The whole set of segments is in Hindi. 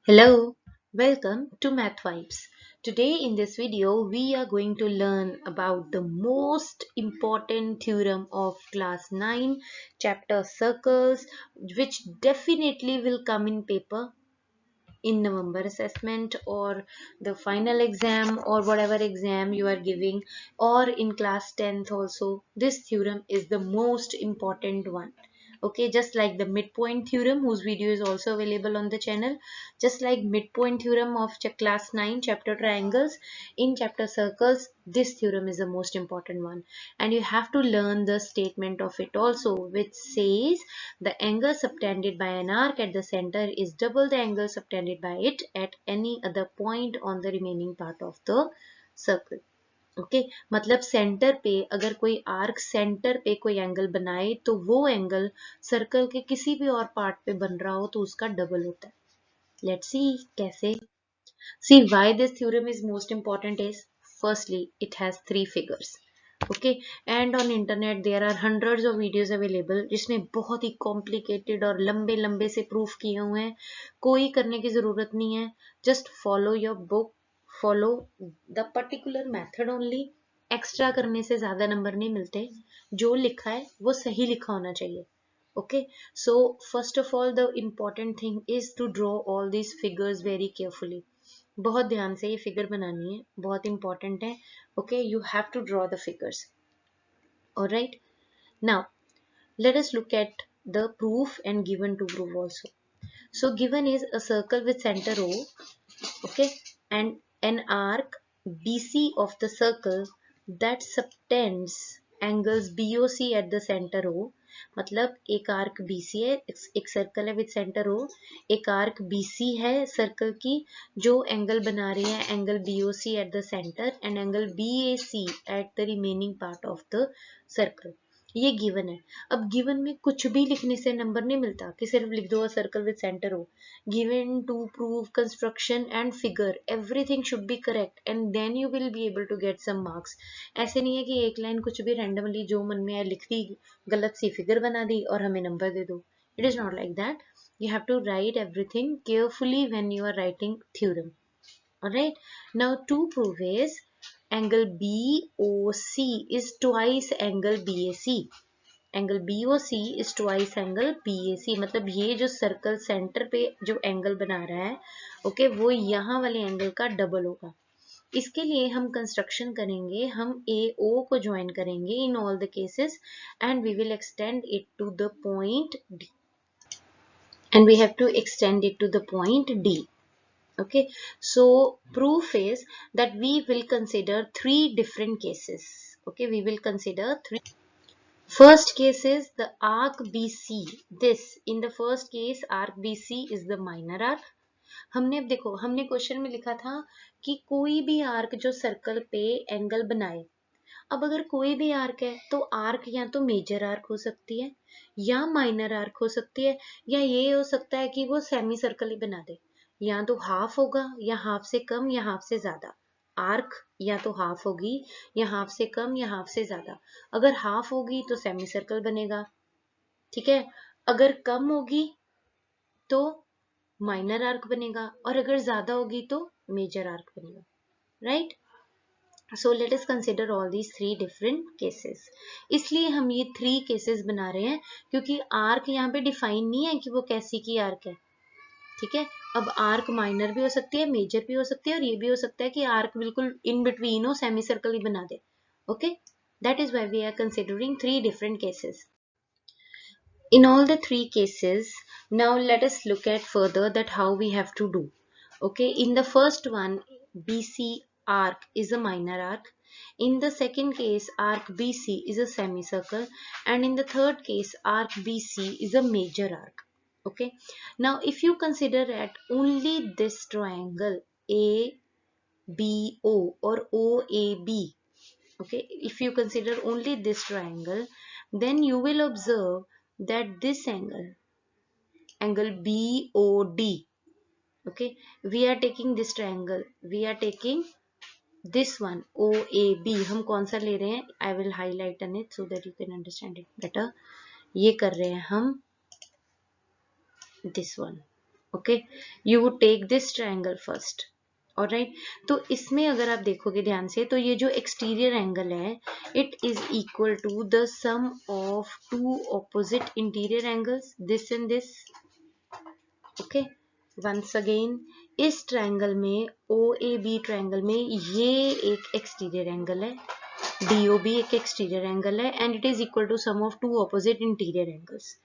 Hello, welcome to Math Vibes. Today in this video we are going to learn about the most important theorem of class 9 chapter circles, which definitely will come in paper in November assessment or the final exam or whatever exam you are giving, or in class 10th also. This theorem is the most important one. Okay, just like the midpoint theorem, whose video is also available on the channel, just like midpoint theorem of class 9 chapter triangles, in chapter circles this theorem is the most important one, and you have to learn the statement of it also, which says the angle subtended by an arc at the center is double the angle subtended by it at any other point on the remaining part of the circle. Okay मतलब सेंटर पे अगर कोई आर्क सेंटर पे कोई एंगल बनाए तो वो एंगल सर्कल के किसी भी और पार्ट पे बन रहा हो तो उसका डबल होता है. लेट्स सी कैसे. See why this theorem is most important is firstly it has three figures. Okay and on internet there are hundreds of videos available जिसमें बहुत ही कॉम्प्लिकेटेड और लंबे लंबे से प्रूफ किए हुए हैं. कोई करने की जरूरत नहीं है. Just follow your book, follow the particular method only. Extra करने से ज्यादा नंबर नहीं मिलते. जो लिखा है वो सही लिखा होना चाहिए. Okay, so first of all the important thing is to draw all these figures very carefully. बहुत ध्यान से ये फिगर बनानी है, बहुत इंपॉर्टेंट है. Okay, you have to draw the figures. All right, now let us look at the proof and given to prove also. So given is a circle with center O, okay, and an arc BC of the circle that subtends angles BOC at the center O. मतलब एक आर्क BC है, एक सर्कल है विद सेंटर O, एक आर्क BC है सर्कल की जो एंगल बना रही है angle BOC at the centre and angle BAC at the remaining part of the circle. ये गिवन है. अब गिवन में कुछ भी लिखने से नंबर नहीं मिलता कि सिर्फ लिख दो circle with centre O. Given to prove construction and figure everything should be correct and then you will be able to get some marks. ऐसे नहीं है कि एक लाइन कुछ भी रैंडमली जो मन में आए लिख दी, गलत सी फिगर बना दी और हमें नंबर दे दो. It is not like that. You have to write everything carefully when you are writing theorem. Alright, now to prove is angle BOC is twice angle BAC. Angle BOC is twice angle BAC. मतलब ये जो सर्कल सेंटर पे जो एंगल बना रहा है, ओके, वो यहाँ वाले एंगल का डबल होगा. इसके लिए हम कंस्ट्रक्शन करेंगे, हम AO को ज्वाइन करेंगे in all the cases and we will extend it to the point D. And we have to extend it to the point D. Okay, so proof is that we will consider three different cases. Okay, we will consider three. First case is the arc BC. This in the first case arc BC is the minor arc. हमने देखो हमने क्वेश्चन में लिखा था कि कोई भी आर्क जो सर्कल पे एंगल बनाए. अब अगर कोई भी आर्क है तो आर्क या तो मेजर आर्क हो सकती है या माइनर आर्क हो सकती है, या ये हो सकता है कि वो सेमी सर्कल ही बना दे. या तो हाफ होगा या हाफ से कम या हाफ से ज्यादा. आर्क या तो हाफ होगी या हाफ से कम या हाफ से ज्यादा. अगर हाफ होगी तो सेमी सर्कल बनेगा. ठीक है, अगर कम होगी तो माइनर आर्क बनेगा और अगर ज्यादा होगी तो मेजर आर्क बनेगा. Right, so let us consider all these three different cases. इसलिए हम ये थ्री केसेस बना रहे हैं क्योंकि आर्क यहाँ पे डिफाइन नहीं है कि वो कैसी की आर्क है. ठीक है, अब आर्क माइनर भी हो सकती है, मेजर भी हो सकती है, और ये भी हो सकता है कि आर्क बिल्कुल इन बिटवीन हो, सेमी सर्कल ही बना दे. Okay, that is why we are considering three different cases. In all the three cases, now let us look at further that how we have to do. Okay, in the first one, BC arc is a minor arc. In the second case, arc BC is a semicircle, and in the third case, arc BC is a major arc. Okay, now if you consider at only this triangle ABO or OAB, okay, if you consider only this triangle, then you will observe that this angle BOD, okay, we are taking this triangle, we are taking this one OAB. हम कौन सा ले रहे हैं, I will highlight on it so that you can understand it better. ये कर रहे हैं हम this one. Okay, you would take this triangle first. Alright, तो इसमें अगर आप देखोगे ध्यान से तो ये जो एक्सटीरियर एंगल है it is equal to the sum of two opposite interior angles, this and this. Okay, once again इस ट्रायंगल में ओ ए बी ट्रायंगल में ये एक एक्सटीरियर एंगल है, DOB एक एक्सटीरियर एंगल है and it is equal to sum of two opposite interior angles.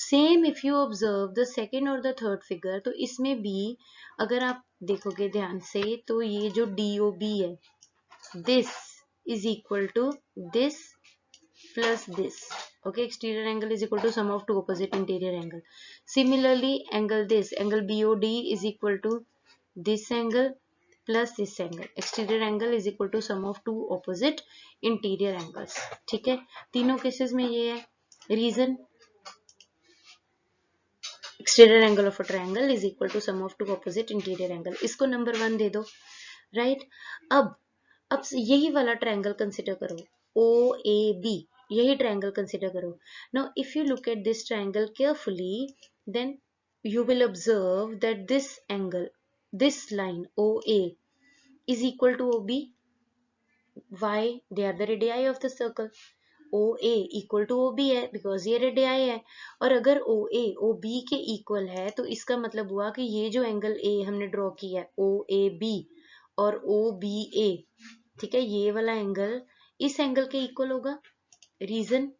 Same if you observe the second और द थर्ड फिगर, तो इसमें भी अगर आप देखोगे ध्यान से तो ये जो DOB है this is equal to this plus this. Okay, exterior angle is equal to sum of two opposite interior angle. Similarly, angle this, angle BOD is equal to this angle plus this angle. Exterior angle is equal to sum of two opposite interior angles. ठीक है, तीनों केसेस में ये है reason, exterior angle of a triangle is equal to sum of two opposite interior angle. इसको नंबर 1 दे दो, राइट। अब यही वाला ट्रायंगल कंसिडर करो, OAB, यही ट्रायंगल कंसिडर करो। Now if you look at this triangle carefully then you will observe that this angle, this line OA is equal to OB. Why? They are the radii of the circle. OA equal to OB है because ये radii है, और अगर OA OB के इक्वल है तो इसका मतलब हुआ कि ये जो एंगल A हमने ड्रॉ किया है OAB और OBA, ठीक है, ये वाला एंगल इस एंगल के इक्वल होगा। Reason,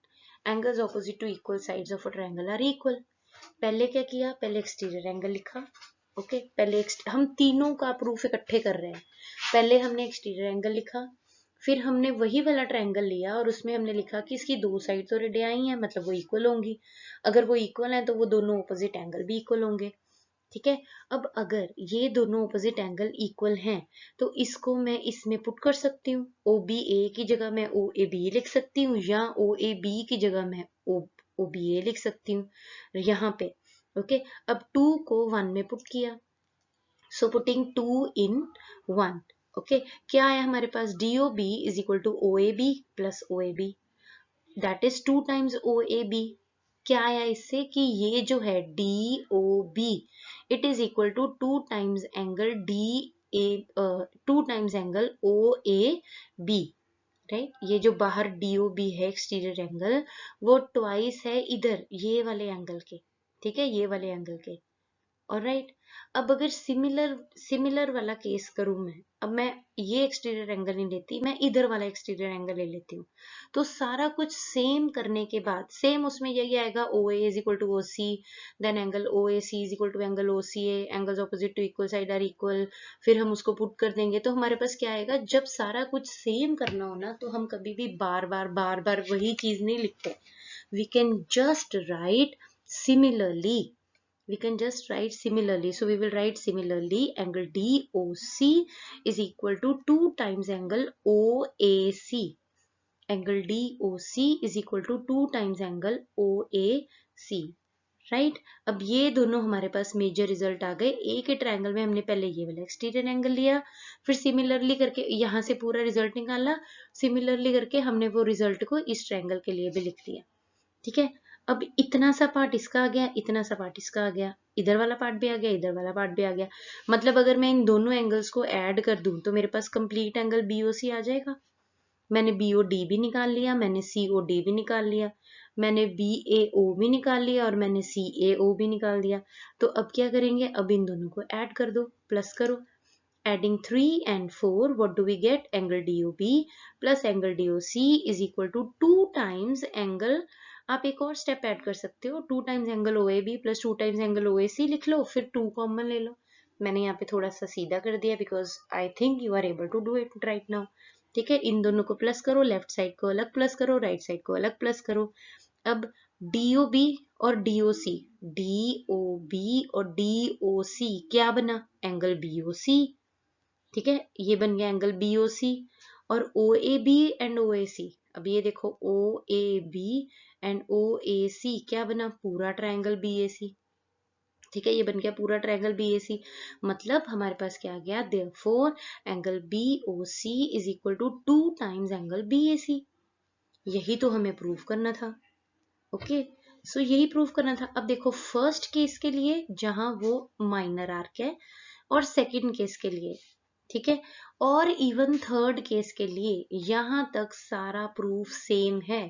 angles opposite to equal sides of a triangle are equal. पहले क्या किया, पहले एक्सटीरियर एंगल लिखा। ओके, पहले हम तीनों का प्रूफ इकट्ठे कर रहे हैं। पहले हमने एक्सटीरियर एंगल लिखा, फिर हमने वही वाला ट्रायंगल लिया और उसमें हमने लिखा कि इसकी दो साइड तो रेडियाई हैं, मतलब वो इक्वल होंगी। अगर वो इक्वल हैं तो वो दोनों ऑपोजिट एंगल भी इक्वल होंगे। ठीक है, अब अगर ये दोनों ऑपोजिट एंगल इक्वल हैं तो इसको मैं इसमें पुट कर सकती हूँ, OBA की जगह मैं OAB लिख सकती हूँ या OAB की जगह मैं OBA लिख सकती हूँ यहाँ पे। ओके, अब 2 को 1 में पुट किया, सो पुटिंग 2 in 1। ओके, क्या आया हमारे पास, DOB is equal to OAB plus OAB, that is 2 times OAB। क्या आया इससे कि ये जो है DOB it is equal to 2 times angle two times angle OAB, right. ये जो बाहर DOB है एक्सटीरियर एंगल वो ट्वाइस है इधर ये वाले एंगल के, ठीक है, ये वाले एंगल के। ऑलराइट, अब अगर सिमिलर वाला केस करूं मैं, अब मैं ये एक्सटीरियर एंगल नहीं लेती, मैं इधर वाला एक्सटीरियर एंगल ले लेती हूँ, तो सारा कुछ सेम करने के बाद सेम उसमें यही आएगा, OA is equal to OC, then angle OAC is equal to angle OCA, angles opposite to equal side are equal, फिर हम उसको पुट कर देंगे तो हमारे पास क्या आएगा। जब सारा कुछ सेम करना हो ना तो हम कभी भी बार बार वही चीज नहीं लिखते, we can just write similarly. We can just write similarly. So we will write similarly angle DOC is equal to 2 times angle OAC. Angle DOC is equal to 2 times angle OAC. Right, अब ये दोनों हमारे पास मेजर रिजल्ट आ गए। एक ही ट्रायंगल में हमने पहले ये वाला एक्सटीरियर एंगल लिया, फिर सिमिलरली करके यहाँ से पूरा रिजल्ट निकाला, सिमिलरली करके हमने वो रिजल्ट को इस ट्रायंगल के लिए भी लिख दिया। ठीक है, अब इतना सा पार्ट इसका आ गया, इतना सा पार्ट इसका आ गया, इधर वाला पार्ट भी आ गया, इधर वाला पार्ट भी आ गया। मतलब अगर मैं इन दोनों एंगल्स को ऐड कर दूं तो मेरे पास कंप्लीट एंगल BOC आ जाएगा। मैंने BOD भी निकाल लिया, मैंने COD भी निकाल लिया, मैंने BAO भी निकाल लिया और मैंने CAO भी निकाल दिया। तो अब क्या करेंगे, अब इन दोनों को ऐड कर दो, प्लस करो। Adding 3 and 4, what do we get? Angle DOB plus angle DOC is equal to 2 times angle, आप एक और स्टेप ऐड कर सकते हो, 2 times angle OAB plus 2 times angle OAC लिख लो, फिर 2 कॉमन ले लो। मैंने यहाँ पे थोड़ा सा सीधा कर दिया because I think you are able to do it right now. ठीक है, इन दोनों को प्लस करो, लेफ्ट साइड को अलग प्लस करो, राइट साइड को अलग प्लस करो। अब DOB और DOC, DOB और DOC क्या बना, एंगल BOC। ठीक है, ये बन गया एंगल BOC। और OAB एंड OAC, अब ये देखो OAB एंड OAC क्या बना, पूरा ट्रायंगल BAC। ठीक है, ये बन गया पूरा ट्रायंगल BAC। मतलब हमारे पास क्या आ गया, therefore angle BOC is equal to 2 times angle BAC। यही तो हमें प्रूव करना था। ओके, सो यही प्रूव करना था। अब देखो फर्स्ट केस के लिए जहां वो माइनर आर्क है और सेकंड केस के लिए, ठीक है, और इवन थर्ड केस के लिए यहां तक सारा प्रूफ सेम है।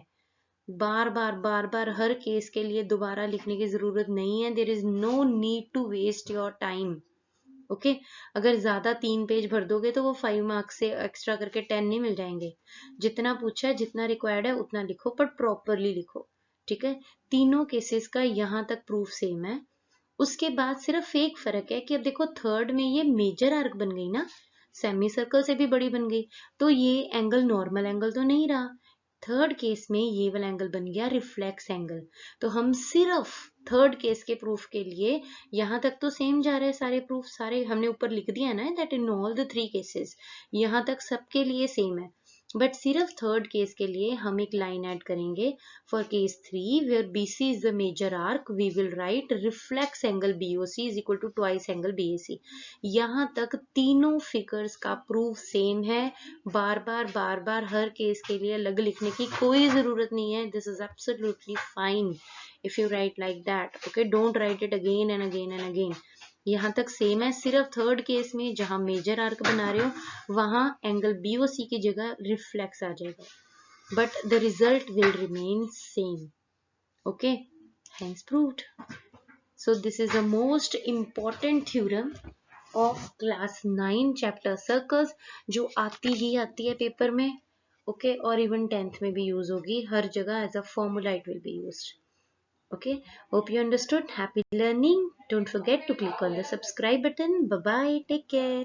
बार बार बार बार हर केस के लिए दोबारा लिखने की जरूरत नहीं है। There is no need to waste your time. Okay, अगर ज्यादा 3 पेज भर दोगे तो वो 5 मार्क्स से एक्स्ट्रा करके 10 नहीं मिल जाएंगे। जितना पूछा है, जितना रिक्वायर्ड है उतना लिखो, पर प्रॉपरली लिखो, ठीक है। तीनों केसेस का यहाँ तक प्रूफ सेम है। उसके बाद सिर्फ एक फर्क है कि अब देखो थर्ड में ये मेजर आर्क बन गई ना, सेमी सर्कल से भी बड़ी बन गई, तो ये एंगल नॉर्मल एंगल तो नहीं रहा। थर्ड केस में ये वाला एंगल बन गया रिफ्लेक्स एंगल। तो हम सिर्फ थर्ड केस के प्रूफ के लिए यहां तक तो सेम जा रहे हैं, सारे प्रूफ सारे हमने ऊपर लिख दिया ना, that in all the 3 cases यहां तक सबके लिए सेम है। बट सिर्फ थर्ड केस के लिए हम एक लाइन ऐड करेंगे। For case 3 where BC is the major arc we will write reflex angle BOC is equal to twice angle BAC। यहाँ तक तीनों फिगर्स का प्रूफ सेम है। बार बार हर केस के लिए अलग लिखने की कोई जरूरत नहीं है। This is absolutely fine if you right like that. Okay, don't write it again and again and again. यहाँ तक सेम है। सिर्फ थर्ड केस में जहां मेजर आर्क बना रहे हो वहां एंगल BOC की जगह रिफ्लेक्स आ जाएगा, but the result will remain same. Okay, hence proved. So this is the most important theorem of class 9 chapter circles, जो आती ही आती है पेपर में। ओके, और इवन 10th में भी यूज होगी, हर जगह as a formula it will be used. Okay, hope you understood. Happy learning. Don't forget to click on the subscribe button. Bye bye. Take care.